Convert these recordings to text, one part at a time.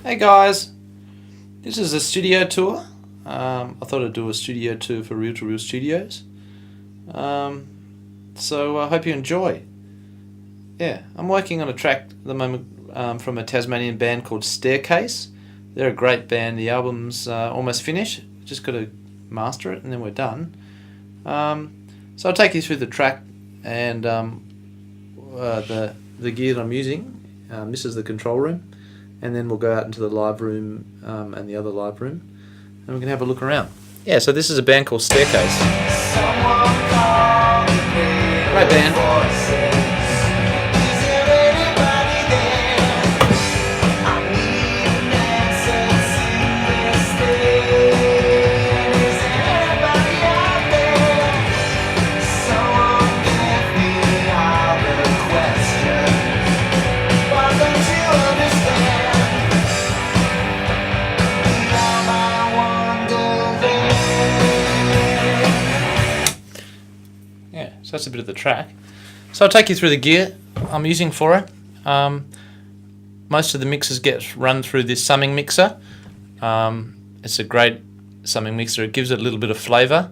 Hey guys, this is a studio tour. I thought I'd do a studio tour for Reel to Reel Studios. So I hope you enjoy. Yeah, I'm working on a track at the moment from a Tasmanian band called Staircase. They're a great band. The album's almost finished. Just got to master it and then we're done. So I'll take you through the track and the gear that I'm using. This is the control room. And then we'll go out into the live room and the other live room, and we can have a look around. Yeah, so this is a band called Staircase. Great band. So that's a bit of the track. So I'll take you through the gear I'm using for it. Most of the mixes get run through this summing mixer. It's a great summing mixer. It gives it a little bit of flavour,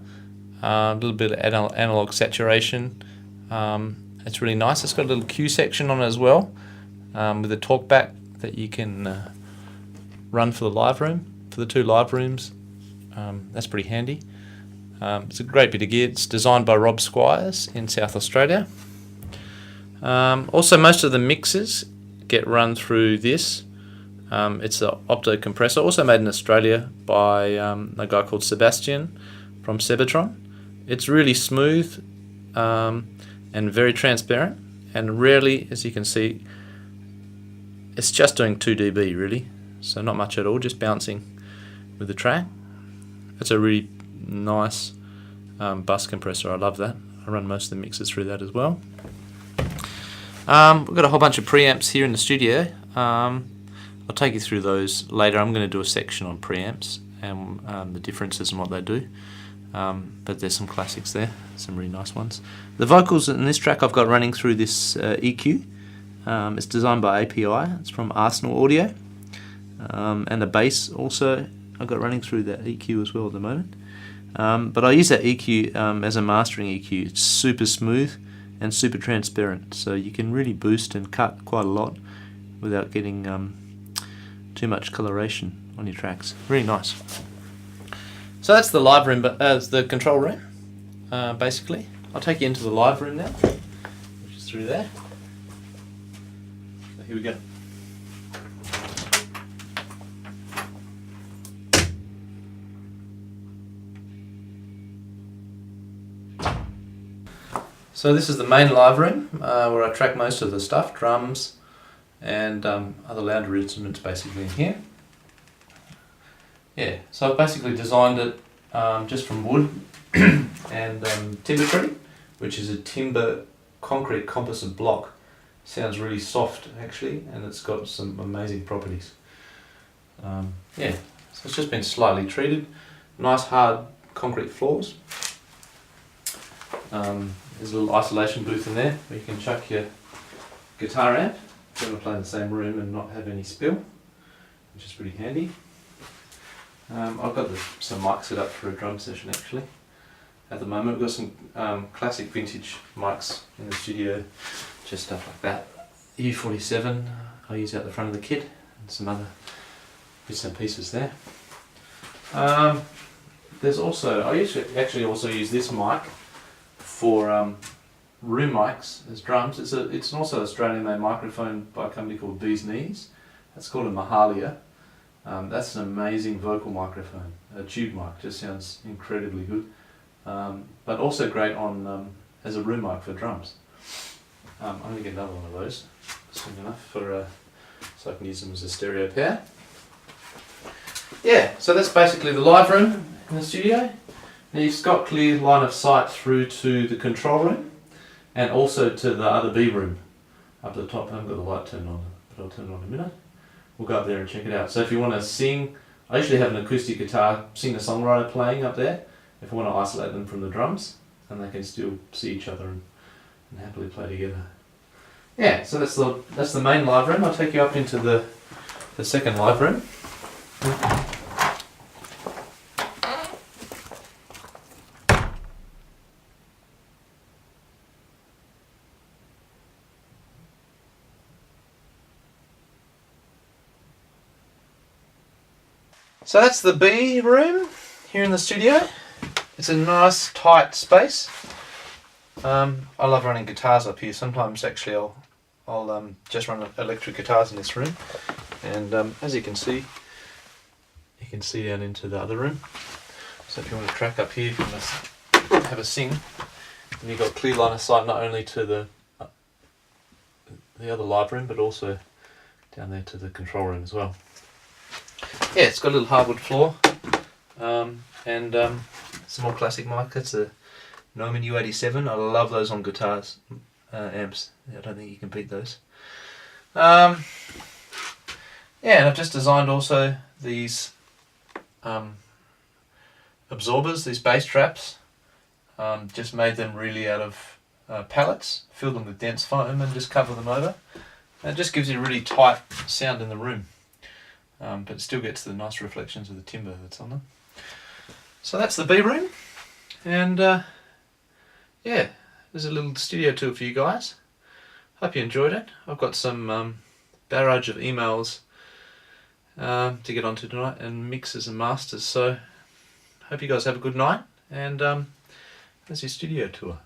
a little bit of analog saturation. It's really nice. It's got a little Q section on it as well, with a talkback that you can run for the live room, for the two live rooms. That's pretty handy. It's a great bit of gear. It's designed by Rob Squires in South Australia. Also, most of the mixes get run through this. It's an opto compressor, also made in Australia by a guy called Sebastian from Sebetron. It's really smooth and very transparent, and rarely, as you can see, it's just doing 2 dB really, so not much at all, just bouncing with the track. It's a really nice bus compressor. I love that. I run most of the mixes through that as well. We've got a whole bunch of preamps here in the studio. I'll take you through those later. I'm going to do a section on preamps and the differences and what they do. But there's some classics there, some really nice ones. The vocals in this track I've got running through this EQ. It's designed by API. It's from Arsenal Audio. And the bass also I've got running through that EQ as well at the moment. But I use that EQ as a mastering EQ. It's super smooth and super transparent, so you can really boost and cut quite a lot without getting too much coloration on your tracks. Really nice. So that's the live room, but it's the control room, basically. I'll take you into the live room now, which is through there. So here we go. So this is the main live room where I track most of the stuff, drums and other louder instruments basically in here. Yeah, so I've basically designed it just from wood and timber tree, which is a timber concrete composite block. Sounds really soft actually, and it's got some amazing properties. Yeah, so it's just been slightly treated. Nice hard concrete floors. There's a little isolation booth in there where you can chuck your guitar amp if you want to play in the same room and not have any spill, which is pretty handy. I've got some mics set up for a drum session actually. At the moment we've got some classic vintage mics in the studio, just stuff like that. U47 I use out the front of the kit, and some other bits and pieces there. There's also, I actually also use this mic for room mics as drums. It's also an Australian made microphone by a company called Bee's Knees. That's called a Mahalia. That's an amazing vocal microphone. A tube mic, just sounds incredibly good. But also great on as a room mic for drums. I'm going to get another one of those soon enough so I can use them as a stereo pair. Yeah, so that's basically the live room in the studio. Now you've got clear line of sight through to the control room and also to the other B room up at the top. I haven't got the light turned on, but I'll turn it on in a minute. We'll go up there and check it out. So if you want to sing, I usually have an acoustic guitar singer-songwriter playing up there if I want to isolate them from the drums, and they can still see each other and happily play together. Yeah, so that's the main live room. I'll take you up into the the second live room. So that's the B room here in the studio. It's a nice tight space. I love running guitars up here. Sometimes actually I'll just run electric guitars in this room, and as you can see down into the other room. So if you want to track up here, if you want to have a sing, and you've got clear line of sight not only to the other live room, but also down there to the control room as well. Yeah, it's got a little hardwood floor, and some more classic mic. That's a Neumann U87. I love those on guitars, amps. I don't think you can beat those. Yeah, and I've just designed also these absorbers, these bass traps. Just made them really out of pallets, filled them with dense foam and just cover them over. And it just gives you a really tight sound in the room. But it still gets the nice reflections of the timber that's on them. So that's the B room, and yeah, there's a little studio tour for you guys. Hope you enjoyed it. I've got some barrage of emails to get onto tonight, and mixes and masters, so hope you guys have a good night, and there's your studio tour.